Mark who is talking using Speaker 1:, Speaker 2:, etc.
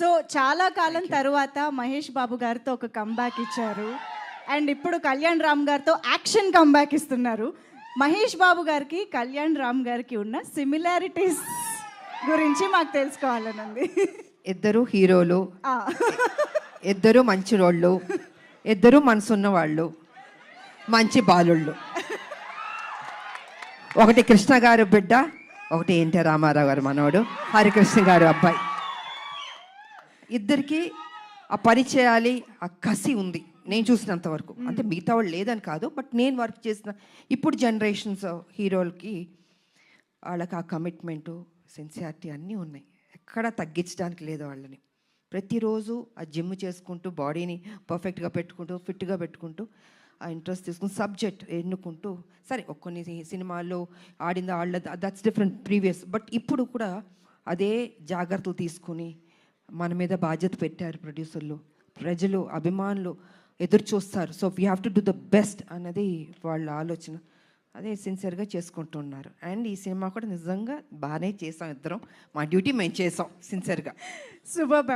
Speaker 1: So చాలా కాలం తర్వాత మహేష్ బాబు గారితో ఒక కంబ్యాక్ ఇచ్చారు అండ్ ఇప్పుడు కళ్యాణ్ రామ్ గారితో యాక్షన్ కంబ్యాక్ ఇస్తున్నారు. మహేష్ బాబు గారికి కళ్యాణ్ రామ్ గారికి ఉన్న సిమిలారిటీస్ గురించి మాకు తెలుసుకోవాలని ఉంది.
Speaker 2: ఇద్దరు హీరోలు,
Speaker 1: ఆ,
Speaker 2: ఇద్దరు మంచి రోళ్ళు, ఇద్దరు మనసున్న వాళ్ళు, మంచి బాలుళ్ళు. ఒకటి కృష్ణ గారు బిడ్డ, ఒకటి ఎన్టీ రామారావు గారు మనవడు, హరికృష్ణ గారు అబ్బాయి. ఇద్దరికి ఆ పని చేయాలి, ఆ కసి ఉంది నేను చూసినంత వరకు. అంటే మిగతా వాళ్ళు లేదని కాదు, బట్ నేను వర్క్ చేసిన ఇప్పుడు జనరేషన్స్ హీరోలకి వాళ్ళకి ఆ కమిట్మెంటు, సిన్సియారిటీ అన్నీ ఉన్నాయి. ఎక్కడ తగ్గించడానికి లేదు వాళ్ళని. ప్రతిరోజు ఆ జిమ్ చేసుకుంటూ, బాడీని పర్ఫెక్ట్గా పెట్టుకుంటూ, ఫిట్గా పెట్టుకుంటూ, ఆ ఇంట్రెస్ట్ తీసుకుని సబ్జెక్ట్ ఎన్నుకుంటూ, సరే కొన్ని సినిమాల్లో ఆడింది వాళ్ళ దట్స్ డిఫరెంట్ ప్రీవియస్, బట్ ఇప్పుడు కూడా అదే జాగ్రత్తలు తీసుకుని మన మీద బాధ్యత పెట్టారు ప్రొడ్యూసర్లు, ప్రజలు, అభిమానులు ఎదురు చూస్తారు. So we have to do the best అన్నది వాళ్ళ ఆలోచన. అదే సిన్సియర్గా చేసుకుంటున్నారు. అండ్ ఈ సినిమా కూడా నిజంగా బాగానే చేసాం ఇద్దరం. మా డ్యూటీ మేము చేసాం సిన్సియర్గా.
Speaker 1: Super ma'am.